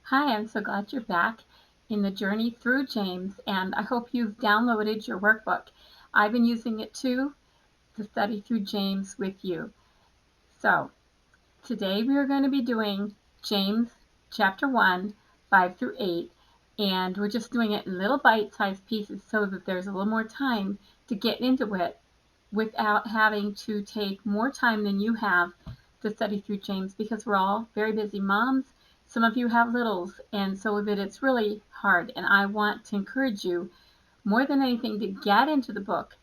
Hi, I'm so glad you're back in the journey through James, and I hope you've downloaded your workbook. I've been using it too to study through James with you. So, today we are going to be doing James chapter 1, 5 through 8, and we're just doing it in little bite-sized pieces so that there's a little more time to get into it without having to take more time than you have to study through James, because we're all very busy moms. Some of you have littles, and so that it's really hard. And I want to encourage you more than anything to get into the book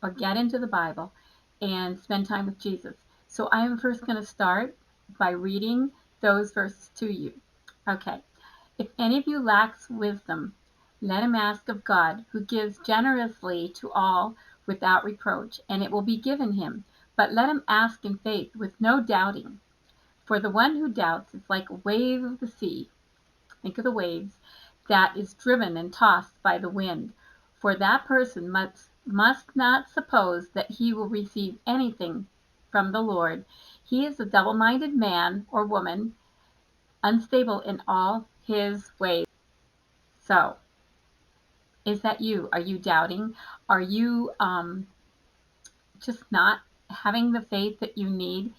or get into the Bible and spend time with Jesus. So I am first going to start by reading those verses to you. Okay. If any of you lacks wisdom, let him ask of God, who gives generously to all without reproach, and it will be given him. But let him ask in faith with no doubting. For the one who doubts is like a wave of the sea. Think of the waves that is driven and tossed by the wind. For that person must not suppose that he will receive anything from the Lord. He is a double-minded man or woman, unstable in all his ways. So, is that you? Are you doubting? Are you just not having the faith that you need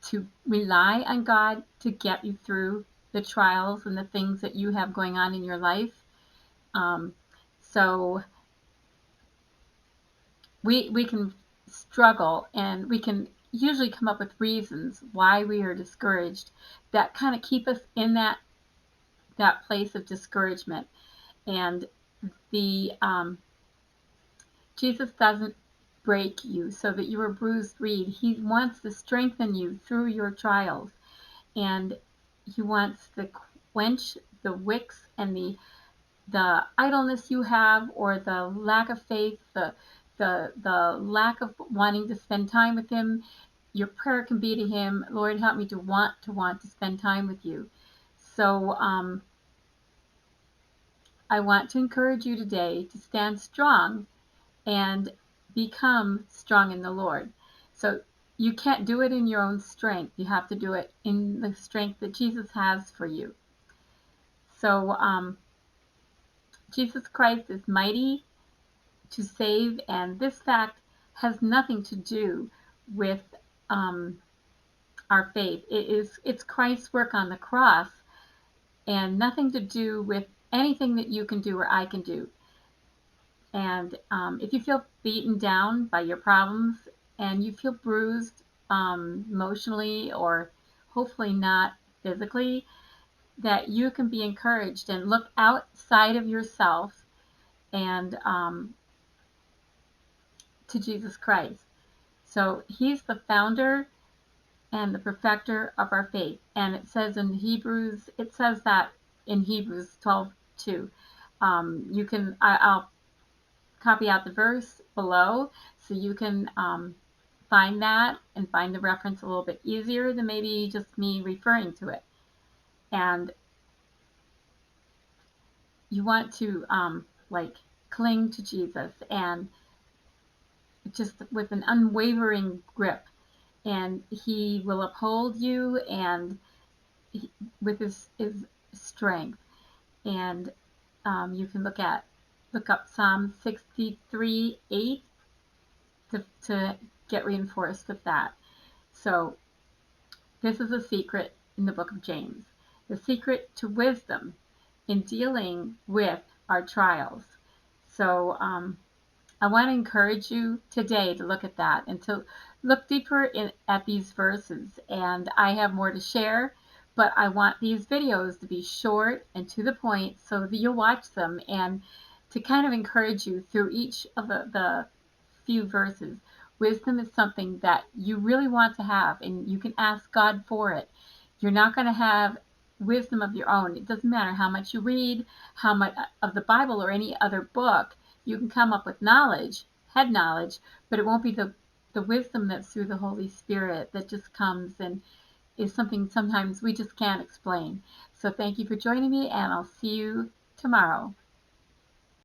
to rely on God to get you through the trials and the things that you have going on in your life? Um, so we can struggle, and we can usually come up with reasons why we are discouraged that kind of keep us in that place of discouragement. And the Jesus doesn't break you so that you are a bruised reed. He wants to strengthen you through your trials, and he wants to quench the wicks and the idleness you have, or the lack of faith, the lack of wanting to spend time with him. Your prayer can be to him, Lord, help me to want to spend time with you. So I want to encourage you today to stand strong and become strong in the Lord. So you can't do it in your own strength. You have to do it in the strength that Jesus has for you. So Jesus Christ is mighty to save, and this fact has nothing to do with our faith. It's Christ's work on the cross, and nothing to do with anything that you can do or I can do. And if you feel beaten down by your problems and you feel bruised emotionally, or hopefully not physically, that you can be encouraged and look outside of yourself and to Jesus Christ. So he's the founder and the perfecter of our faith. And it says in Hebrews, it says that in Hebrews 12:2. You can, I'll copy out the verse below so you can find that and find the reference a little bit easier than maybe just me referring to it. And you want to like cling to Jesus, and just with an unwavering grip, and he will uphold you, and with his strength. And you can look up Psalm 63:8 to get reinforced with that. So this is a secret in the book of James, the secret to wisdom in dealing with our trials. So I want to encourage you today to look at that and to look deeper at these verses. And I have more to share, but I want these videos to be short and to the point so that you'll watch them, and to kind of encourage you through each of the few verses. Wisdom is something that you really want to have, and you can ask God for it. You're not going to have wisdom of your own. It doesn't matter how much you read, how much of the Bible or any other book. You can come up with knowledge, head knowledge, but it won't be the wisdom that's through the Holy Spirit that just comes and is something sometimes we just can't explain. So thank you for joining me, and I'll see you tomorrow.